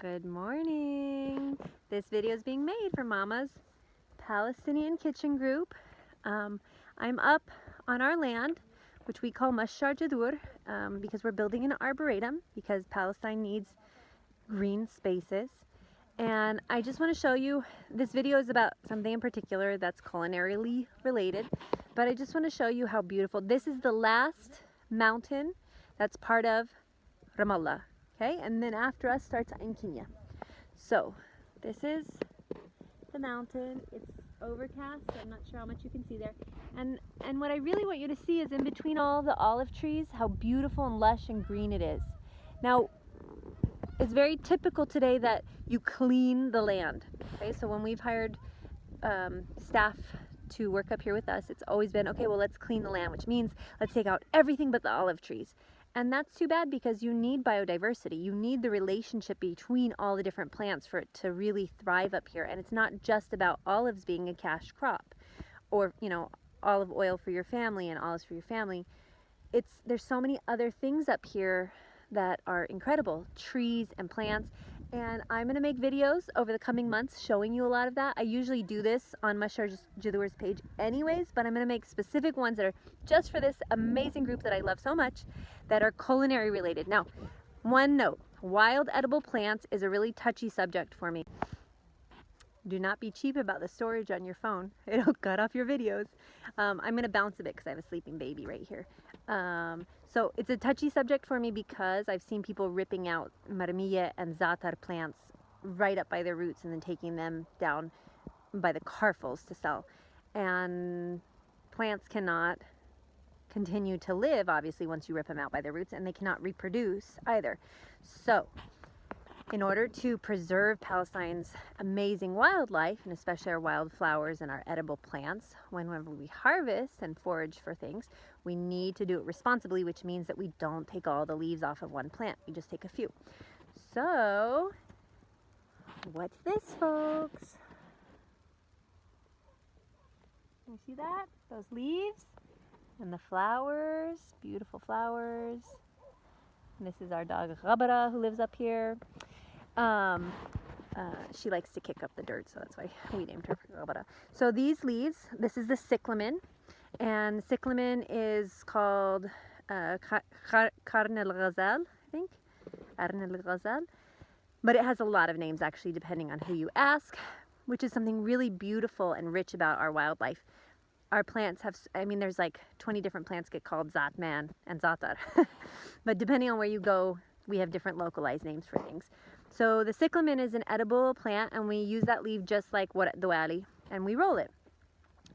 Good morning. This video is being made for Mama's Palestinian Kitchen Group. I'm up on our land, which we call Mashjar Juthour, because we're building an arboretum because Palestine needs green spaces. And I just want to show you, this video is about something in particular that's culinarily related, but I just want to show you how beautiful. This is the last mountain that's part of Ramallah. Okay, and then after us starts Ain Kenya. So this is the mountain. It's overcast, so I'm not sure how much you can see there. And what I really want you to see is in between all the olive trees, how beautiful and lush and green it is. Now, it's very typical today that you clean the land. Okay, so when we've hired staff to work up here with us, it's always been, okay, well, let's clean the land, which means let's take out everything but the olive trees. And that's too bad because you need biodiversity. You need the relationship between all the different plants for it to really thrive up here. And it's not just about olives being a cash crop or, you know, olive oil for your family and olives for your family. There's so many other things up here that are incredible, trees and plants. And I'm going to make videos over the coming months showing you a lot of that. I usually do this on Mashjar Juthour's page anyways, but I'm going to make specific ones that are just for this amazing group that I love so much that are culinary related. Now, one note, wild edible plants is a really touchy subject for me. Do not be cheap about the storage on your phone. It'll cut off your videos. I'm going to bounce a bit because I have a sleeping baby right here. So it's a touchy subject for me because I've seen people ripping out marmilla and za'atar plants right up by their roots and then taking them down by the carfuls to sell. And plants cannot continue to live, obviously, once you rip them out by their roots, and they cannot reproduce either. So in order to preserve Palestine's amazing wildlife, and especially our wildflowers and our edible plants, whenever we harvest and forage for things, we need to do it responsibly, which means that we don't take all the leaves off of one plant. We just take a few. So, what's this, folks? You see that? Those leaves and the flowers, beautiful flowers. And this is our dog, Rabara, who lives up here. She likes to kick up the dirt, so that's why we named her Rabara. So these leaves, this is the cyclamen, and cyclamen is called Qarn al-Ghazal, I think, Qarn al-Ghazal, but it has a lot of names actually depending on who you ask, which is something really beautiful and rich about our wildlife. Our plants have, I mean, there's like 20 different plants get called Zatman and Za'atar, but depending on where you go, we have different localized names for things. So the cyclamen is an edible plant, and we use that leaf just like what the wali, and we roll it.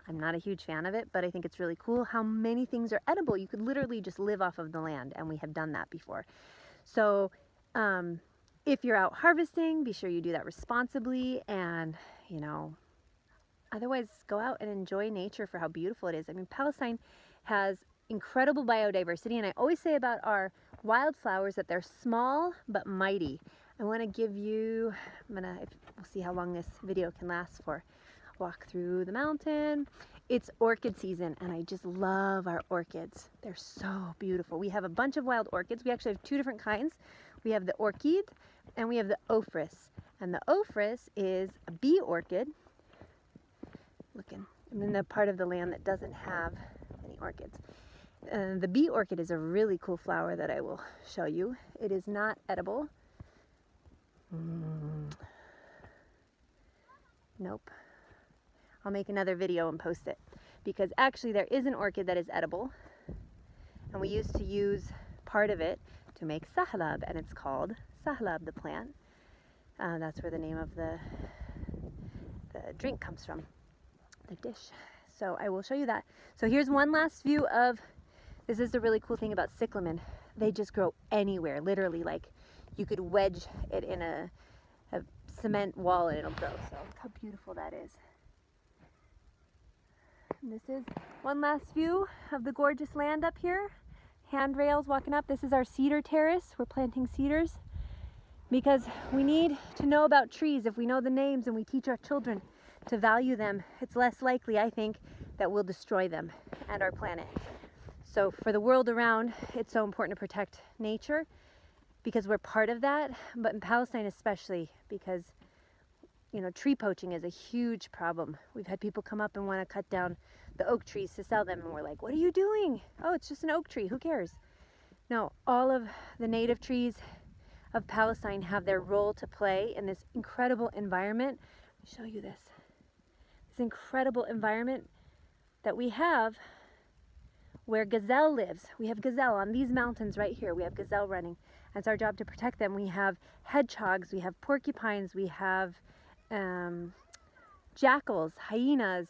I'm not a huge fan of it, but I think it's really cool how many things are edible. You could literally just live off of the land, and we have done that before. So if you're out harvesting, be sure you do that responsibly, and, you know, otherwise go out and enjoy nature for how beautiful it is. I mean, Palestine has incredible biodiversity, and I always say about our wildflowers that they're small but mighty. I want to give you, we'll see how long this video can last for. Walk through the mountain. It's orchid season, and I just love our orchids. They're so beautiful. We have a bunch of wild orchids. We actually have two different kinds. We have the orchid and we have the ophrys. And the ophrys is a bee orchid. I'm in the part of the land that doesn't have any orchids. The bee orchid is a really cool flower that I will show you. It is not edible. Nope. I'll make another video and post it, because actually there is an orchid that is edible, and we used to use part of it to make sahlab, and it's called sahlab, the plant. That's where the name of the drink comes from, the dish. So I will show you that. So here's one last view of, this is the really cool thing about cyclamen. They just grow anywhere, literally, like you could wedge it in a cement wall and it'll grow. So look how beautiful that is. And this is one last view of the gorgeous land up here. Handrails walking up. This is our cedar terrace. We're planting cedars because we need to know about trees. If we know the names and we teach our children to value them, it's less likely, I think, that we'll destroy them and our planet. So for the world around, it's so important to protect nature because we're part of that, but in Palestine especially, because you know, tree poaching is a huge problem. We've had people come up and want to cut down the oak trees to sell them, and we're like, what are you doing? Oh, it's just an oak tree, who cares? No, all of the native trees of Palestine have their role to play in this incredible environment. Let me show you this incredible environment that we have where gazelle lives. We have gazelle on these mountains right here. We have gazelle running. And it's our job to protect them. We have hedgehogs, we have porcupines, we have jackals, hyenas,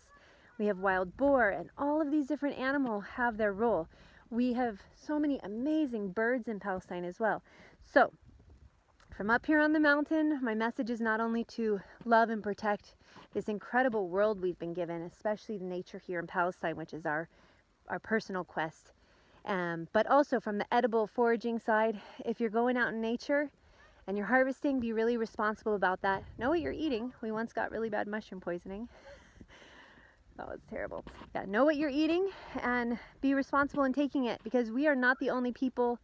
we have wild boar, and all of these different animals have their role. We have so many amazing birds in Palestine as well. So from up here on the mountain, my message is not only to love and protect this incredible world we've been given, especially the nature here in Palestine, which is our personal quest, but also from the edible foraging side. If you're going out in nature and you're harvesting, be really responsible about that. Know what you're eating. We once got really bad mushroom poisoning. That was terrible. Yeah, know what you're eating and be responsible in taking it, because we are not the only people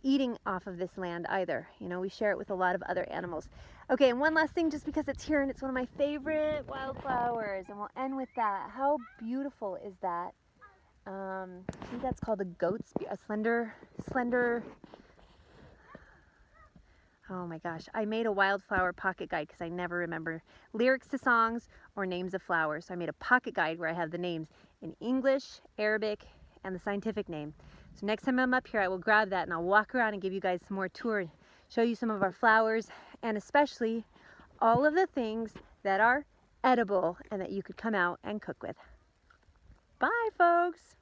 eating off of this land either. You know, we share it with a lot of other animals. Okay, and one last thing, just because it's here and it's one of my favorite wildflowers, and we'll end with that. How beautiful is that? I think that's called a slender, oh my gosh, I made a wildflower pocket guide because I never remember lyrics to songs or names of flowers. So I made a pocket guide where I have the names in English, Arabic, and the scientific name. So next time I'm up here, I will grab that and I'll walk around and give you guys some more tour, show you some of our flowers, and especially all of the things that are edible and that you could come out and cook with. Bye, folks.